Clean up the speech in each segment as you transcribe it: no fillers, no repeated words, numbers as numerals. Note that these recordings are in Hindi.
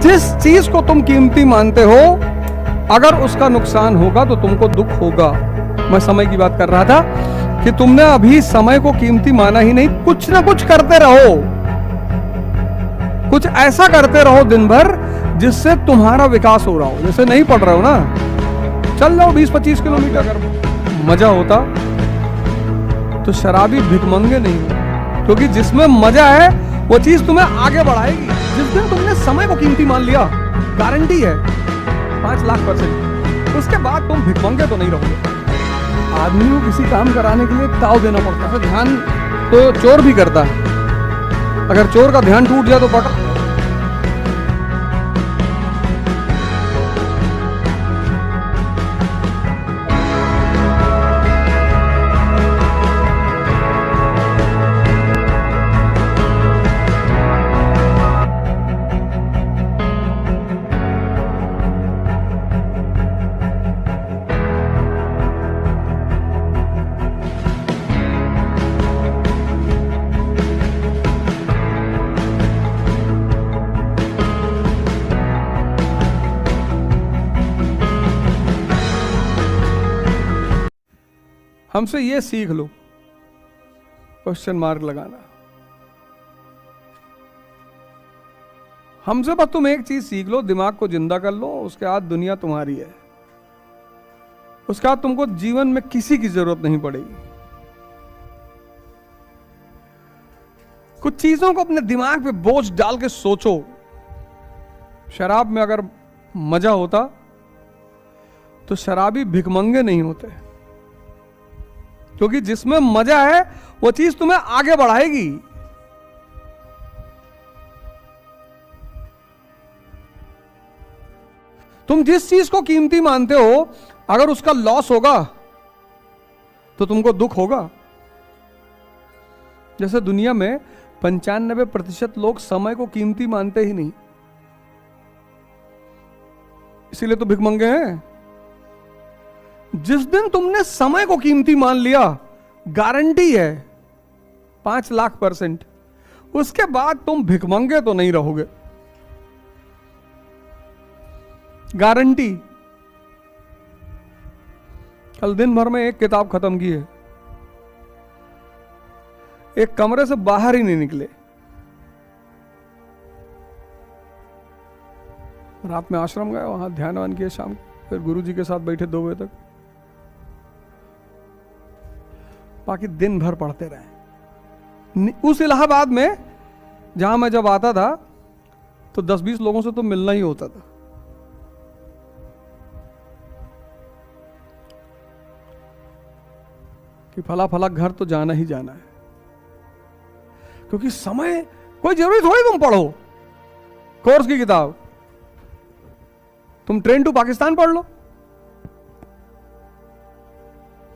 जिस चीज को तुम कीमती मानते हो, अगर उसका नुकसान होगा तो तुमको दुख होगा। मैं समय की बात कर रहा था कि तुमने अभी समय को कीमती माना ही नहीं। कुछ ना कुछ करते रहो, कुछ ऐसा करते रहो दिन भर जिससे तुम्हारा विकास हो रहा हो। जैसे नहीं पढ़ रहे हो ना, चल जाओ 20-25 किलोमीटर। अगर मजा होता तो शराबी भिखमंगे नहीं हो, क्योंकि जिसमें मजा है वो चीज तुम्हें आगे बढ़ाएगी। जिस दिन तुमने समय को कीमती मान लिया, गारंटी है 5,00,000%, उसके बाद तुम भिखमंगे तो नहीं रहोगे। आदमी को किसी काम कराने के लिए ताव देना पड़ता है। ध्यान तो चोर भी करता है, अगर चोर का ध्यान टूट जाए तो पकड़। हमसे ये सीख लो, क्वेश्चन मार्क लगाना। हमसे बस तुम एक चीज सीख लो, दिमाग को जिंदा कर लो, उसके बाद दुनिया तुम्हारी है। उसके बाद तुमको जीवन में किसी की जरूरत नहीं पड़ेगी। कुछ चीजों को अपने दिमाग पे बोझ डाल के सोचो। शराब में अगर मजा होता तो शराबी भिखमंगे नहीं होते, क्योंकि जिसमें मजा है वो चीज तुम्हें आगे बढ़ाएगी। तुम जिस चीज को कीमती मानते हो, अगर उसका लॉस होगा तो तुमको दुख होगा। जैसे दुनिया में 95% लोग समय को कीमती मानते ही नहीं, इसीलिए तो भिखमंगे हैं। जिस दिन तुमने समय को कीमती मान लिया, गारंटी है 5,00,000%, उसके बाद तुम भिखमंगे तो नहीं रहोगे, गारंटी। कल दिन भर में एक किताब खत्म की है, एक कमरे से बाहर ही नहीं निकले। रात में आश्रम गए, वहां ध्यान वान किए, शाम फिर गुरुजी के साथ बैठे 2 बजे तक, बाकी दिन भर पढ़ते रहे। उस इलाहाबाद में जहां मैं जब आता था तो 10-20 लोगों से तो मिलना ही होता था। कि फला फला घर तो जाना ही जाना है, क्योंकि समय कोई जरूरी थोड़ी तुम पढ़ो कोर्स की किताब। तुम ट्रेन टू पाकिस्तान पढ़ लो,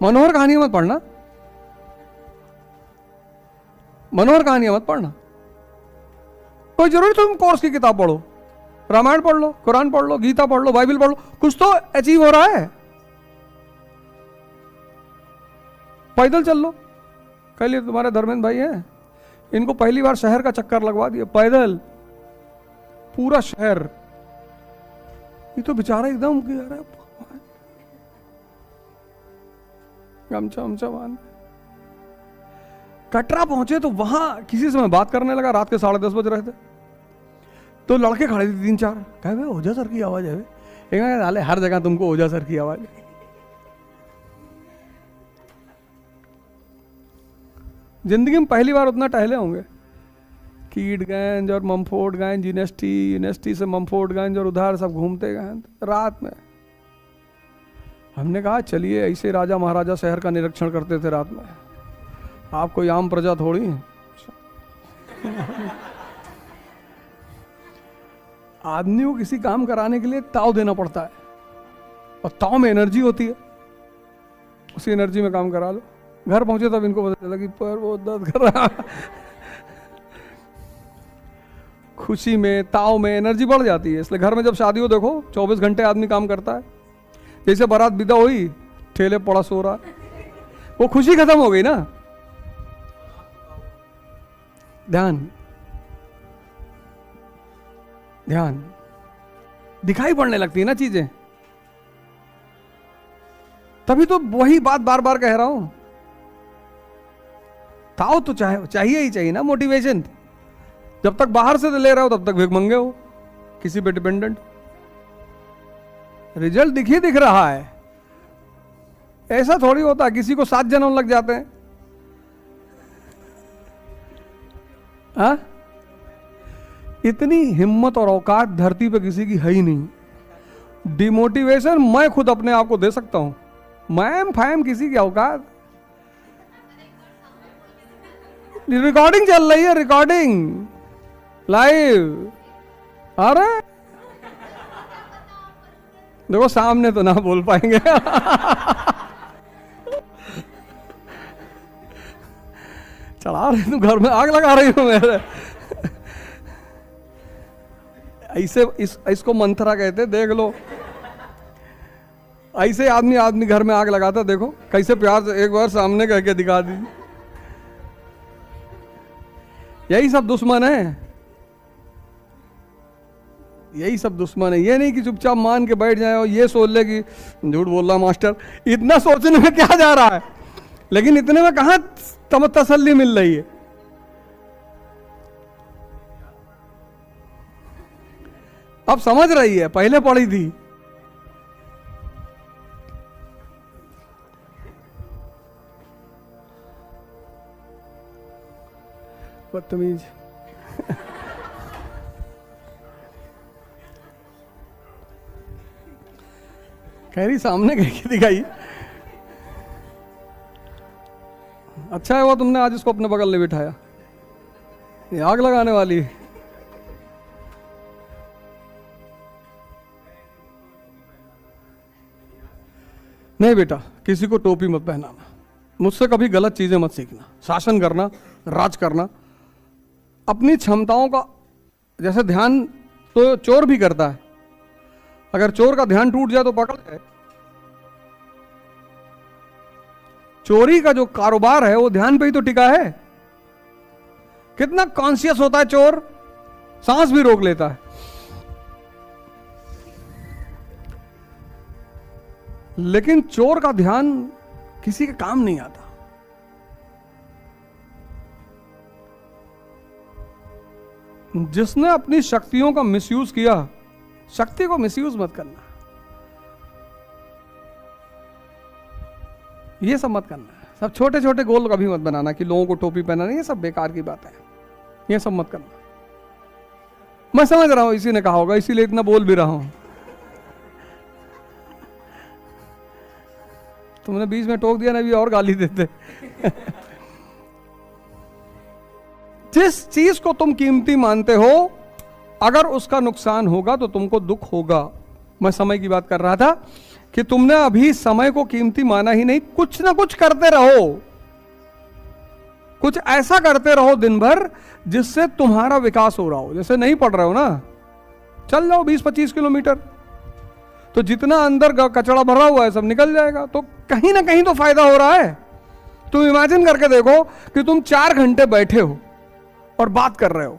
मनोहर कहानियां मत पढ़ना, मनोहर कहानियां मत पढ़ना। कोई जरूरी तुम कोर्स की किताब पढ़ो, रामायण पढ़ लो, कुरान पढ़ लो, गीता पढ़ लो, बाइबल पढ़ लो, कुछ तो अचीव हो रहा है। पैदल चल लो। कल ये तुम्हारे धर्मेंद्र भाई हैं, इनको पहली बार शहर का चक्कर लगवा दिया, पैदल पूरा शहर। ये तो बेचारा एकदम गमछा वमछा बांध। कटरा पहुंचे तो वहां किसी से मैं बात करने लगा, रात के 10:30 बज रहे थे, तो लड़के खड़े थे 3-4, कहे ओझा सर की आवाज है। एक हर जगह तुमको ओझा सर की आवाज। जिंदगी में पहली बार उतना टहले होंगे, कीटगंज और ममफोर्डगंज, यूनिवर्सिटी से ममफोर्डगंज और उधर सब घूमते गए रात में। हमने कहा चलिए, ऐसे राजा महाराजा शहर का निरीक्षण करते थे रात में, आप कोई आम प्रजा थोड़ी हैं। आदमी को किसी काम कराने के लिए ताव देना पड़ता है, और ताव में एनर्जी होती है, उसी एनर्जी में काम करा लो। घर पहुंचे तब इनको पता चला कि पैर बहुत दर्द कर रहा। खुशी में, ताव में एनर्जी बढ़ जाती है। इसलिए घर में जब शादी हो, देखो 24 घंटे आदमी काम करता है। जैसे बारात विदा हुई, ठेले पड़ा सो रहा, वो खुशी खत्म हो गई ना। ध्यान ध्यान दिखाई पड़ने लगती है ना चीजें। तभी तो वही बात बार बार कह रहा हूं, ताओ तो चाहिए ही चाहिए ना मोटिवेशन। जब तक बाहर से ले रहे हो तब तक भिखमंगे हो, किसी पे डिपेंडेंट। रिजल्ट दिख रहा है, ऐसा थोड़ी होता है किसी को 7 जन्म लग जाते हैं। हा? इतनी हिम्मत और औकात धरती पे किसी की है ही नहीं। डिमोटिवेशन मैं खुद अपने आप को दे सकता हूं, मैम फैम किसी की औकात। रिकॉर्डिंग चल रही है, रिकॉर्डिंग लाइव। अरे देखो सामने तो ना बोल पाएंगे। चढ़ा रही तू, घर में आग लगा रही हूं मेरे। ऐसे इसको मंथरा कहते, देख लो। ऐसे आदमी घर में आग लगाता, देखो कैसे प्यार से एक बार सामने कह के दिखा दी। यही सब दुश्मन है, यही सब दुश्मन है। ये नहीं कि चुपचाप मान के बैठ जाए और ये सोच ले कि झूठ बोल रहा मास्टर। इतना सोचने में क्या जा रहा है, लेकिन इतने में कहां तसल्ली मिल रही है। अब समझ रही है, पहले पढ़ी थी। बदतमीज। कह रही सामने कह के दिखाई। अच्छा है वो तुमने आज इसको अपने बगल में बिठाया, ये आग लगाने वाली है। नहीं बेटा, किसी को टोपी मत पहनाना, मुझसे कभी गलत चीजें मत सीखना। शासन करना, राज करना, अपनी क्षमताओं का, जैसे ध्यान तो चोर भी करता है। अगर चोर का ध्यान टूट जाए तो पकड़ जाए। चोरी का जो कारोबार है वो ध्यान पे ही तो टिका है। कितना कॉन्शियस होता है चोर, सांस भी रोक लेता है। लेकिन चोर का ध्यान किसी के काम नहीं आता। जिसने अपनी शक्तियों का मिसयूज किया, शक्ति को मिसयूज मत करना, ये सब मत करना। सब छोटे छोटे गोल कभी मत बनाना कि लोगों को टोपी पहनाना, ये सब बेकार की बात है, ये सब मत करना। मैं समझ रहा हूं इसी ने कहा होगा, इसीलिए इतना बोल भी रहा हूं। तुमने बीच में टोक दिया ना, भी और गाली देते। जिस चीज को तुम कीमती मानते हो, अगर उसका नुकसान होगा तो तुमको दुख होगा। मैं समय की बात कर रहा था कि तुमने अभी समय को कीमती माना ही नहीं। कुछ ना कुछ करते रहो, कुछ ऐसा करते रहो दिन भर जिससे तुम्हारा विकास हो रहा हो। जैसे नहीं पढ़ रहे हो ना, चल जाओ 20-25 किलोमीटर, तो जितना अंदर कचरा भरा हुआ है सब निकल जाएगा, तो कहीं ना कहीं तो फायदा हो रहा है। तुम इमेजिन करके देखो कि तुम 4 घंटे बैठे हो और बात कर रहे हो,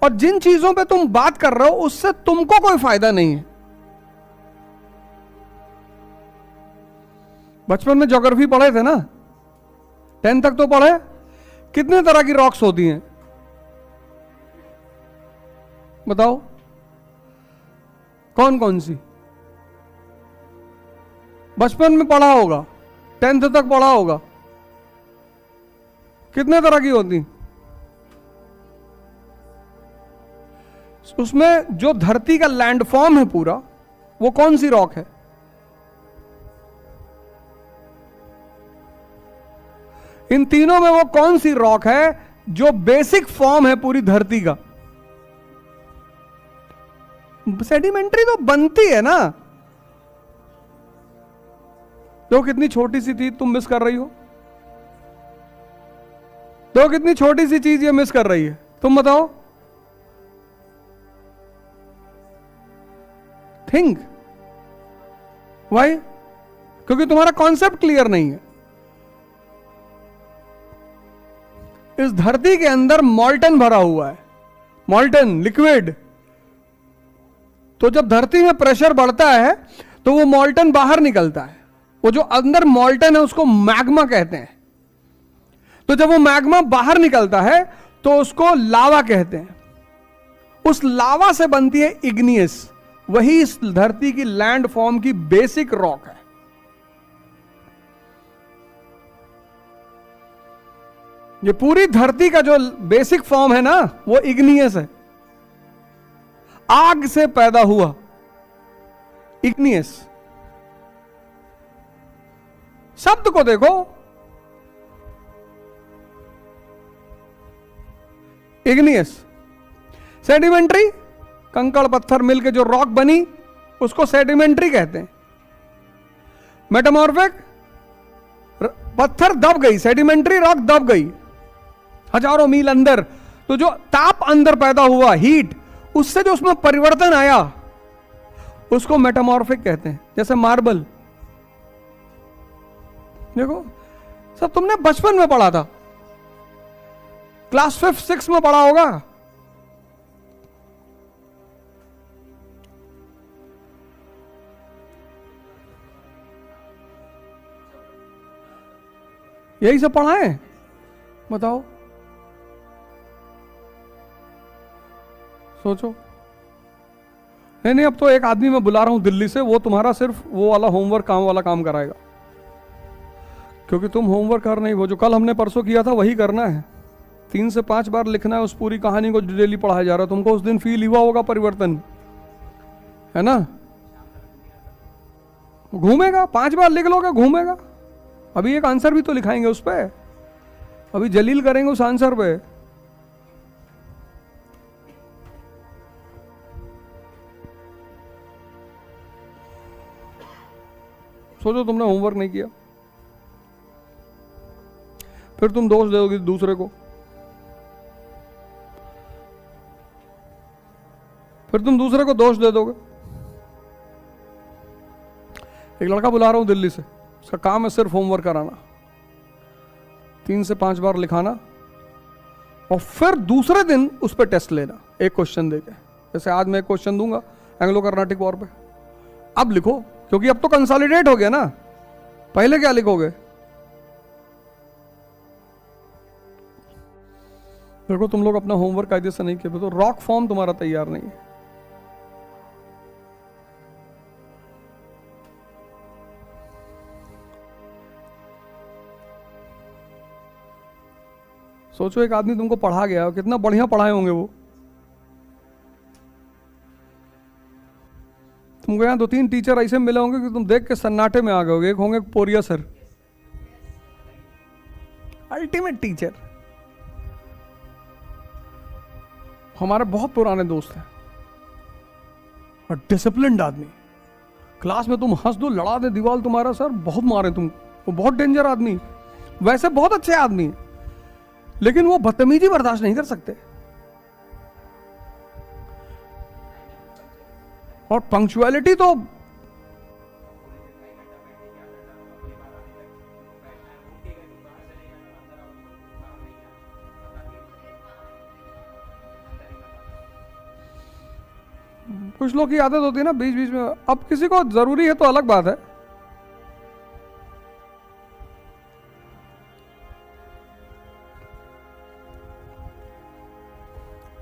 और जिन चीजों पे तुम बात कर रहे हो उससे तुमको कोई फायदा नहीं है। बचपन में ज्योग्राफी पढ़े थे ना, 10 तक तो पढ़े। कितने तरह की रॉक्स होती हैं बताओ, कौन कौन सी? बचपन में पढ़ा होगा, 10th तक पढ़ा होगा। कितने तरह की होती? उसमें जो धरती का लैंडफॉर्म है पूरा, वो कौन सी रॉक है? इन तीनों में वो कौन सी रॉक है जो बेसिक फॉर्म है पूरी धरती का? सेडिमेंट्री तो बनती है ना। तो कितनी छोटी सी चीज तुम मिस कर रही हो, तो कितनी छोटी सी चीज ये मिस कर रही है, तुम बताओ। Think why? क्योंकि तुम्हारा कॉन्सेप्ट क्लियर नहीं है। इस धरती के अंदर मॉल्टन भरा हुआ है, मॉल्टन लिक्विड, तो जब धरती में प्रेशर बढ़ता है तो वो मॉल्टन बाहर निकलता है, वो जो अंदर मॉल्टन है उसको मैग्मा कहते हैं। तो जब वो मैग्मा बाहर निकलता है तो उसको लावा कहते हैं। उस लावा से बनती है इग्नियस, वही इस धरती की लैंड फॉर्म की बेसिक रॉक है। ये पूरी धरती का जो बेसिक फॉर्म है ना वो इग्नियस है, आग से पैदा हुआ इग्नियस। शब्द को देखो, इग्नियस। सेडिमेंट्री, कंकड़ पत्थर मिलके जो रॉक बनी उसको सेडिमेंट्री कहते हैं। मेटामॉर्फिक, पत्थर दब गई, सेडिमेंट्री रॉक दब गई हजारों मील अंदर, तो जो ताप अंदर पैदा हुआ, हीट, उससे जो उसमें परिवर्तन आया उसको मेटामॉर्फिक कहते हैं। जैसे मार्बल, देखो सब तुमने बचपन में पढ़ा था, क्लास 5, 6 में पढ़ा होगा। यही सब पढ़ा है, बताओ, सोचो। नहीं, अब तो एक आदमी मैं बुला रहा हूं दिल्ली से, वो तुम्हारा सिर्फ वो वाला होमवर्क काम वाला काम कराएगा, क्योंकि तुम होमवर्क कर नहीं, वो जो कल हमने परसों किया था वही करना है। 3 से 5 बार लिखना है उस पूरी कहानी को, डेली पढ़ाया जा रहा है तुमको। उस दिन फील हुआ होगा परिवर्तन, है ना? घूमेगा, 5 बार लिख लोगे, घूमेगा। अभी एक आंसर भी तो लिखाएंगे उस पर, अभी जलील करेंगे उस आंसर पे। सोचो तुमने होमवर्क नहीं किया, फिर तुम दोष दोगे दूसरे को, फिर तुम दूसरे को दोष दे दोगे। एक लड़का बुला रहा हूं दिल्ली से, उसका काम है सिर्फ होमवर्क कराना, 3 से 5 बार लिखाना और फिर दूसरे दिन उस पर टेस्ट लेना, एक क्वेश्चन देके। जैसे आज मैं एक क्वेश्चन दूंगा एंग्लो कर्नाटिक वॉर पे, अब लिखो, क्योंकि अब तो कंसोलिडेट हो गया ना, पहले क्या लिखोगे? देखो तुम लोग अपना होमवर्क कायदे से नहीं किए तो रॉक फॉर्म तुम्हारा तैयार नहीं है। सोचो एक आदमी तुमको पढ़ा गया, कितना बढ़िया पढ़ाए होंगे वो, तुमको यहाँ 2-3 टीचर ऐसे मिले होंगे कि तुम देख के सन्नाटे में आ गए। एक होंगे पोरिया सर, अल्टीमेट टीचर, हमारे बहुत पुराने दोस्त हैं और डिसिप्लिन्ड आदमी। क्लास में तुम हंस दो, लड़ा दे दीवार तुम्हारा सर, बहुत मारे तुम, वो बहुत डेंजर आदमी, वैसे बहुत अच्छे आदमी, लेकिन वो बदतमीजी बर्दाश्त नहीं कर सकते। और पंक्चुअलिटी तो कुछ लोग की आदत होती है ना बीच बीच में, अब किसी को जरूरी है तो अलग बात है।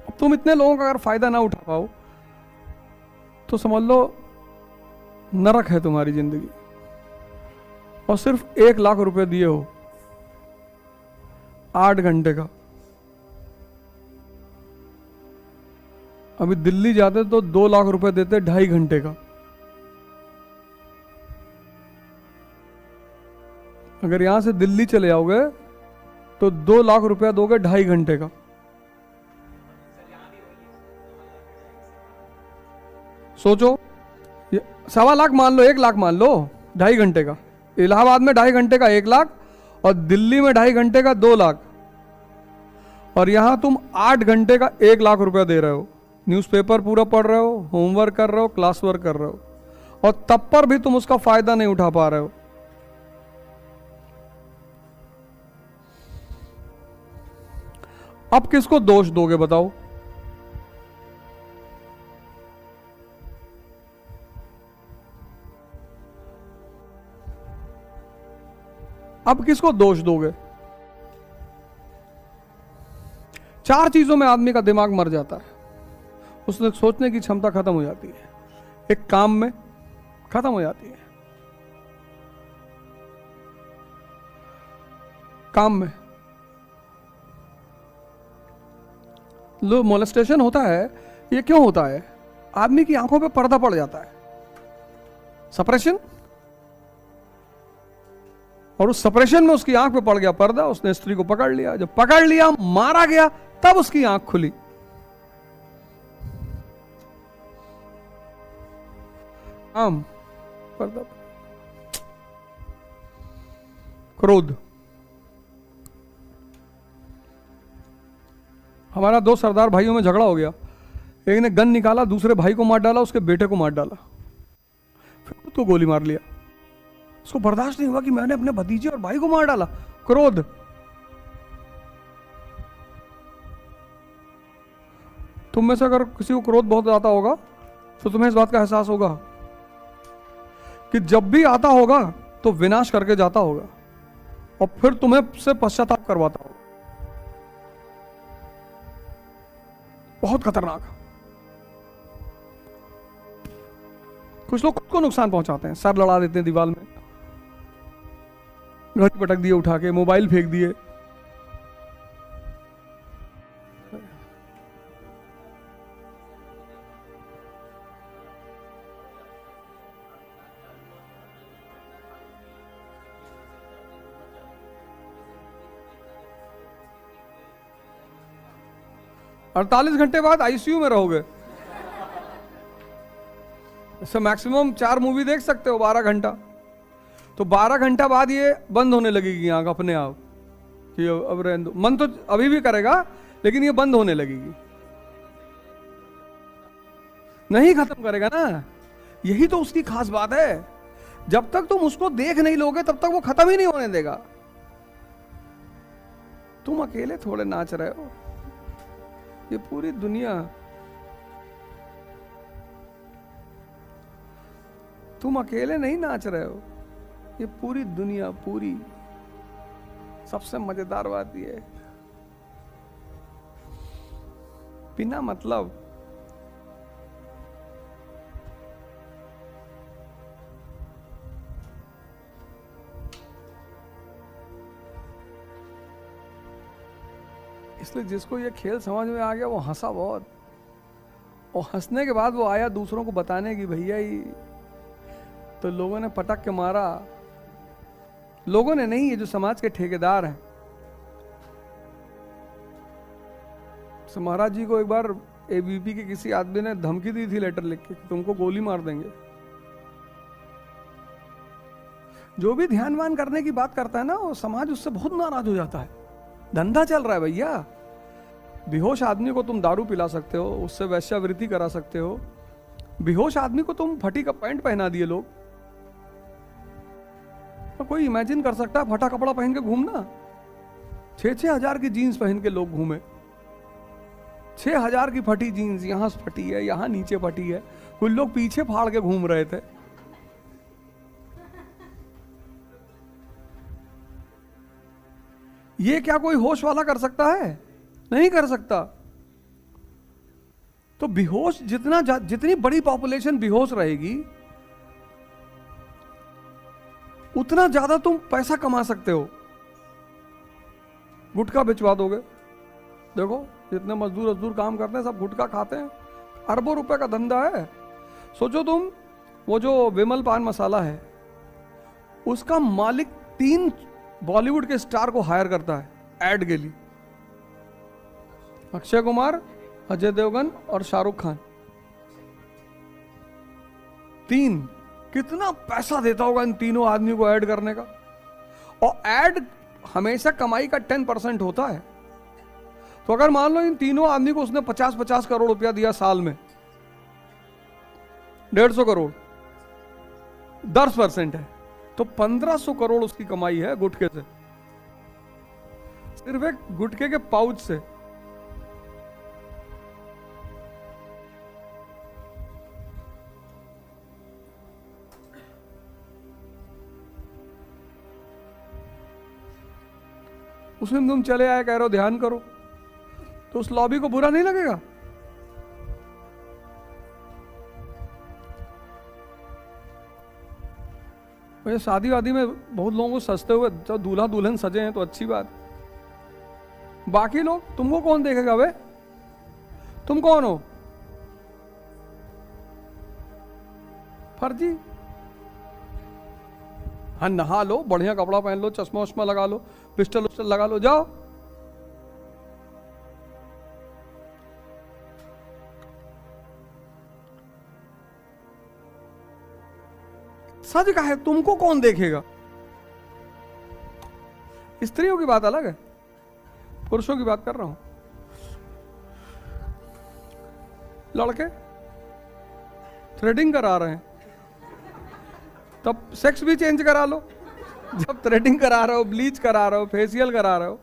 अब तुम इतने लोगों का अगर फायदा ना उठा पाओ तो समझ लो नरक है तुम्हारी जिंदगी। और सिर्फ 1 लाख रुपए दिए हो 8 घंटे का, अभी दिल्ली जाते तो 2 लाख रुपए देते 2.5 घंटे का। अगर यहां से दिल्ली चले जाओगे तो 2 लाख रुपया दोगे 2.5 घंटे का। सोचो, 1.25 लाख मान लो, 1 लाख मान लो 2.5 घंटे का। इलाहाबाद में 2.5 घंटे का 1 लाख और दिल्ली में 2.5 घंटे का 2 लाख, और यहां तुम 8 घंटे का 1 लाख रुपया दे रहे हो। न्यूज़पेपर पूरा पढ़ रहे हो, होमवर्क कर रहे हो, क्लास वर्क कर रहे हो, और तब पर भी तुम उसका फायदा नहीं उठा पा रहे हो। अब किसको दोष दोगे बताओ? अब किसको दोष दोगे? 4 चीजों में आदमी का दिमाग मर जाता है, उसने सोचने की क्षमता खत्म हो जाती है। एक काम में खत्म हो जाती है, काम में लो मोलेस्टेशन होता है। ये क्यों होता है? आदमी की आंखों पे पर्दा पड़ जाता है, सप्रेशन, और उस सप्रेशन में उसकी आंख पे पड़ गया पर्दा, उसने स्त्री को पकड़ लिया, जब पकड़ लिया मारा गया तब उसकी आंख खुली। पर्दा, क्रोध। हमारा 2 सरदार भाइयों में झगड़ा हो गया, एक ने गन निकाला, दूसरे भाई को मार डाला, उसके बेटे को मार डाला, फिर खुद को गोली मार लिया। उसको बर्दाश्त नहीं हुआ कि मैंने अपने भतीजे और भाई को मार डाला। क्रोध। तुम में से अगर किसी को क्रोध बहुत आता होगा तो तुम्हें इस बात का एहसास होगा कि जब भी आता होगा तो विनाश करके जाता होगा और फिर तुम्हें से पश्चाताप करवाता होगा। बहुत खतरनाक। कुछ लोग खुद को नुकसान पहुंचाते हैं, सर लड़ा देते हैं दीवार में, घड़ी पटक दिए उठा के, मोबाइल फेंक दिए। और 48 घंटे बाद आईसीयू में रहोगे। इससे मैक्सिमम 4 मूवी देख सकते हो 12 घंटा, तो 12 घंटा बाद ये बंद होने लगेगी आंख अपने आप कि अब रहने दो। मन तो अभी भी करेगा लेकिन ये बंद होने लगेगी, नहीं खत्म करेगा ना। यही तो उसकी खास बात है, जब तक तुम उसको देख नहीं लोगे तब तक वो खत्म ही नहीं होने देगा। तुम अकेले थोड़े नाच रहे हो, ये पूरी दुनिया, तुम अकेले नहीं नाच रहे हो, ये पूरी दुनिया, पूरी। सबसे मजेदार बात ये है, बिना मतलब इसलिए जिसको ये खेल समझ में आ गया वो हंसा बहुत, और हंसने के बाद वो आया दूसरों को बताने की भैया ही, तो लोगों ने पटक के मारा। लोगों ने नहीं, ये जो समाज के ठेकेदार हैं। तो महाराज जी को एक बार एबीपी के किसी आदमी ने धमकी दी थी लेटर लिख के कि तुमको गोली मार देंगे। जो भी ध्यानवान करने की बात करता है ना, वो समाज उससे बहुत नाराज हो जाता है। धंधा चल रहा है भैया। बेहोश आदमी को तुम दारू पिला सकते हो, उससे वैश्यावृत्ति करा सकते हो। बेहोश आदमी को तुम फटी का पैंट पहना दिए लोग, तो कोई इमेजिन कर सकता है फटा कपड़ा पहन के घूमना? 6-6 हजार की जीन्स पहन के लोग घूमे, 6,000 की फटी जीन्स, यहां से फटी है, यहां नीचे फटी है, कुछ लोग पीछे फाड़ के घूम रहे थे। ये क्या कोई होश वाला कर सकता है? नहीं कर सकता। तो बेहोश जितनी बड़ी पॉपुलेशन बेहोश रहेगी उतना ज्यादा तुम पैसा कमा सकते हो। गुटखा बिचवा दोगे, देखो जितने मजदूर काम करते हैं सब गुटखा खाते हैं, अरबों रुपए का धंधा है। सोचो तुम, वो जो विमल पान मसाला है उसका मालिक 3 बॉलीवुड के स्टार को हायर करता है एड के लिए, अक्षय कुमार, अजय देवगन और शाहरुख खान। 3, कितना पैसा देता होगा इन तीनों आदमी को ऐड करने का। और ऐड हमेशा कमाई का 10% होता है। तो अगर मान लो इन तीनों आदमी को उसने 50-50 करोड़ रुपया दिया साल में, 150 करोड़, 10% है तो 1500 करोड़ उसकी कमाई है गुटखे से, सिर्फ एक गुटखे के पाउच से। उसमें तुम चले आए, कह रहे हो ध्यान करो, तो उस लॉबी को बुरा नहीं लगेगा? वैसे शादी वादी में बहुत लोगों को सजते हुए, जब दूल्हा दुल्हन सजे हैं तो अच्छी बात, बाकी लोग तुमको कौन देखेगा बे? तुम कौन हो? फर्जी। हाँ, नहा लो, बढ़िया कपड़ा पहन लो, चश्मा वश्मा लगा लो, पिस्टल उस्टल लगा लो, जाओ। सच का है, तुमको कौन देखेगा? स्त्रियों की बात अलग है, पुरुषों की बात कर रहा हूं। लड़के थ्रेडिंग करा रहे हैं, तब सेक्स भी चेंज करा लो। जब थ्रेडिंग करा रहे हो, ब्लीच करा रहे हो, फेशियल करा रहे हो,